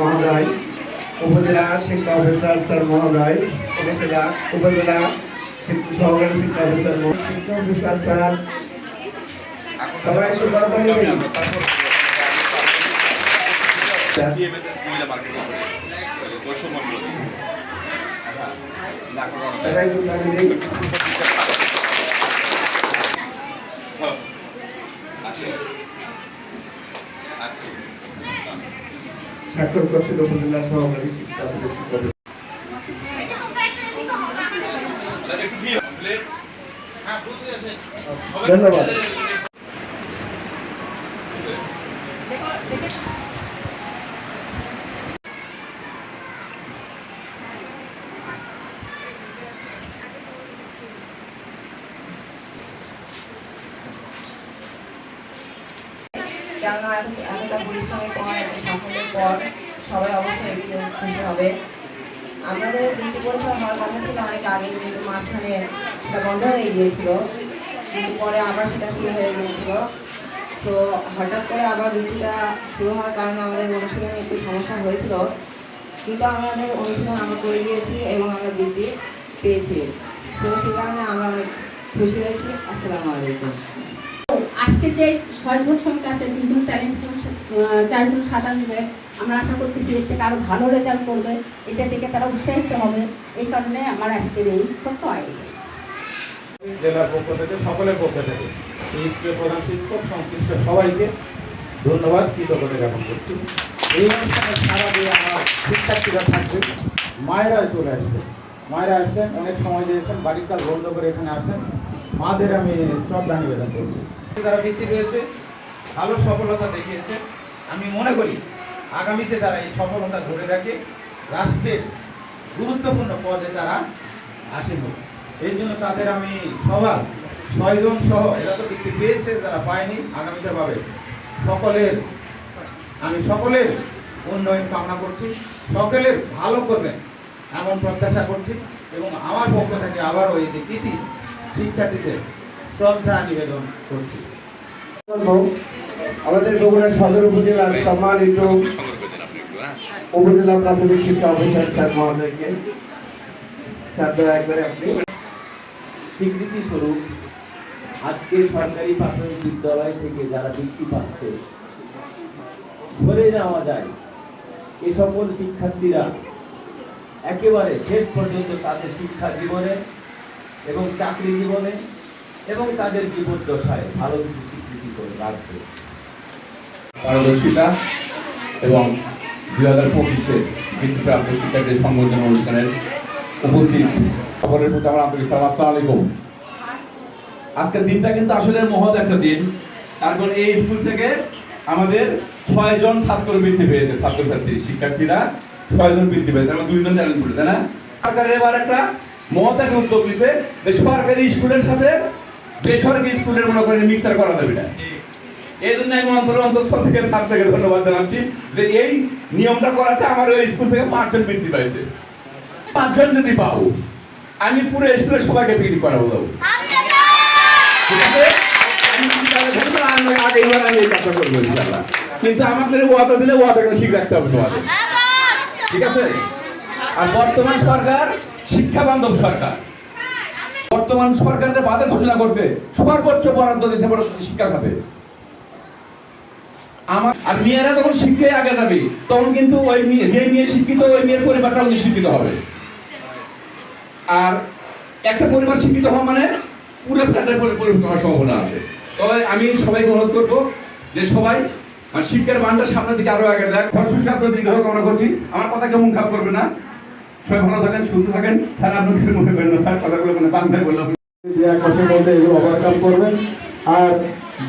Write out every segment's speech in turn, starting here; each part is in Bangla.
মহোদয়, উপজেলা শিক্ষা অফিসার স্যার মহোদয়, উপজেলা সহকারী শিক্ষা অফিসার স্যার, সবাই স্বাক্ষর করছিল উপজেলা সহকারী শিক্ষা অফিসার। ধন্যবাদ। কেননা এতটা পরিশ্রমের পর সাফল্যের পর সবাই অবশ্যই খুশি হবে। আমাদের বৃত্তি পরীক্ষা হওয়ার কথা ছিল অনেক আগে, কিন্তু মাঝখানে সেটা বন্ধ হয়ে গিয়েছিল, কিন্তু পরে আবার সেটা শুরু হয়ে গিয়েছিল। তো হঠাৎ করে আবার বৃত্তিটা শুরু হওয়ার কারণে আমাদের অনুশীলনে একটু সমস্যা হয়েছিল, কিন্তু আমাদের অনুশীলন আমরা করে গিয়েছি এবং আমরা বৃত্তি পেয়েছি। তো সে কারণে আমরা অনেক খুশি হয়েছি। আসসালামু আলাইকুম। আজকে যে 6 জন শ্রমিক আছে, 3 জন ট্যালেন্ট, 4 জন সাধারণ, আমরা আশা করতেছি এর থেকে আরো ভালো রেজাল্ট করবে, এটা থেকে তারা উৎসাহিত হবে। এই কারণে আমার আজকের এই ছোট্ট আয়োজন। জেলার পক্ষ থেকে, সকলের পক্ষ থেকে এই স্কুলের প্রধান শিক্ষক সংশ্লিষ্ট সবাইকে ধন্যবাদ, কৃতজ্ঞতা জ্ঞাপন করছি। এই অনুষ্ঠানে সারা দিয়ে আমার শিক্ষার্থীরা থাকবে, মায়েরা চলে আসছে, মায়েরা আসছেন, অনেক সময় দিয়েছেন, বাড়ির কাজ বন্ধ করে এখানে আসেন, মাদের আমি শ্রদ্ধা নিবেদন করছি। তারা বৃত্তি পেয়েছে, ভালো সফলতা দেখিয়েছে। আমি মনে করি আগামীতে তারা এই সফলতা ধরে রাখে রাষ্ট্রের গুরুত্বপূর্ণ পদে তারা আসীন হোক। এই জন্য তাদের আমি সবার 6 জন সহ, এরা তো বৃত্তি পেয়েছে, তারা পায়নি, আগামীতে পাবে, আমি সকলের উন্নয়ন কামনা করছি, সকলের ভালো করবেন এমন প্রত্যাশা করছি, এবং আমার পক্ষ থেকে আবারও এই কৃতি শিক্ষার্থীদের শ্রদ্ধা নিবেদন করছি। আমাদের বগুড়া সদর উপজেলার সম্মানিত উপজেলা প্রাথমিক শিক্ষা অফিসার স্যার মহোদয়কে একবারে আপনি স্বীকৃতি স্বরূপ আজকে সরকারি প্রাথমিক বিদ্যালয় থেকে যারা বৃত্তি পাচ্ছে, ধরে নেওয়া যায় এ সকল শিক্ষার্থীরা একেবারে শেষ পর্যন্ত তাদের শিক্ষা জীবনে এবং চাকরি জীবনে এবং তাদের জীবদ্দশায় ভালো কিছু স্বীকৃতি করে রাখবে। পারদর্শিতা এবং 2025-এ বৃত্তিপ্রাপ্ত শিক্ষার্থীদের সংবর্ধনা অনুষ্ঠানের উপস্থিত সকলের প্রতি আমার আন্তরিক সালাম। আসসালামু আলাইকুম। আজকের দিনটা কিন্তু আসলে মহৎ একটা দিন। তারপর এই স্কুল থেকে আমাদের 6 জন ছাত্র বৃত্তি পেয়েছে, ছাত্রছাত্রী শিক্ষার্থীরা 6 জন বৃত্তি পেয়েছে, আমরা 2 জন ট্যালেন্ট পেয়েছে, তাই না? সরকার এবার একটা মহৎ একটা উদ্যোগ নিচ্ছে যে সরকারি স্কুলের সাথে বেসরকারি স্কুলের মনে করেন মিক্সার করা যাবে না। এই জন্য আমি অন্তর থেকে ধন্যবাদ জানাচ্ছি যে এই নিয়মটা করাতে আমার ওই স্কুল থেকে 5 জন বৃত্তি পাইছে। 5 জন যদি পাও, আমি পুরো স্কুলের সবাইকে বৃত্তি করাবো। কিন্তু আমাদের ওয়াদা দিলে ওয়াদা ঠিক রাখতে হবে তোমাদের, ঠিক আছে? আর বর্তমান সরকার শিক্ষা বান্ধব সরকার, বর্তমান সরকার যে বাজেট ঘোষণা করছে সর্বোচ্চ বরাদ্দ দিতে পারে শিক্ষা খাতে। আমার আর মেয়েরা যখন শিক্ষায় আগে যাবে তখন কিন্তু ওই যে মেয়ে শিক্ষিত ওই মেয়ের পরিবারটা শিক্ষিত হবে। আর একটা পরিবার শিক্ষিত হওয়া মানে পুরো ফ্ল্যাটের পরিবর্তন হওয়ার সম্ভাবনা আছে। তবে আমি সবাইকে অনুরোধ করবো যে সবাই শিক্ষার মানটা সামনের দিকে আরো আগে যাক। সুস্বাস্থ্য দীর্ঘ কামনা করছি। আমার কথা কেমন খারাপ করবে না, সবাই ভালো থাকেন, সুস্থ থাকেন। তারা আপনার কিছু মনে করেন না, তার কথাগুলো মানে বাংলায় বললাম কথা বলতে এগুলো ওভারকাম করবেন। আর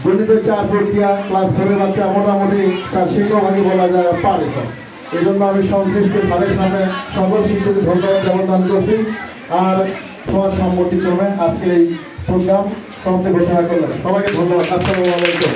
গণিত 4 প্রক্রিয়া ক্লাস 4-এর বাচ্চা মোটামুটি তার শিক্ষকভাগে বলা যায় পারে সব। এই জন্য আমি সংশ্লিষ্ট স্যারের নামে সকল শিক্ষককে ধন্যবাদ জ্ঞাপন করছি। আর সবার সম্মতি ক্রমে আজকের এই প্রোগ্রাম সমাপ্তি ঘোষণা করলাম। সবাইকে ধন্যবাদ। আসসালামু আলাইকুম।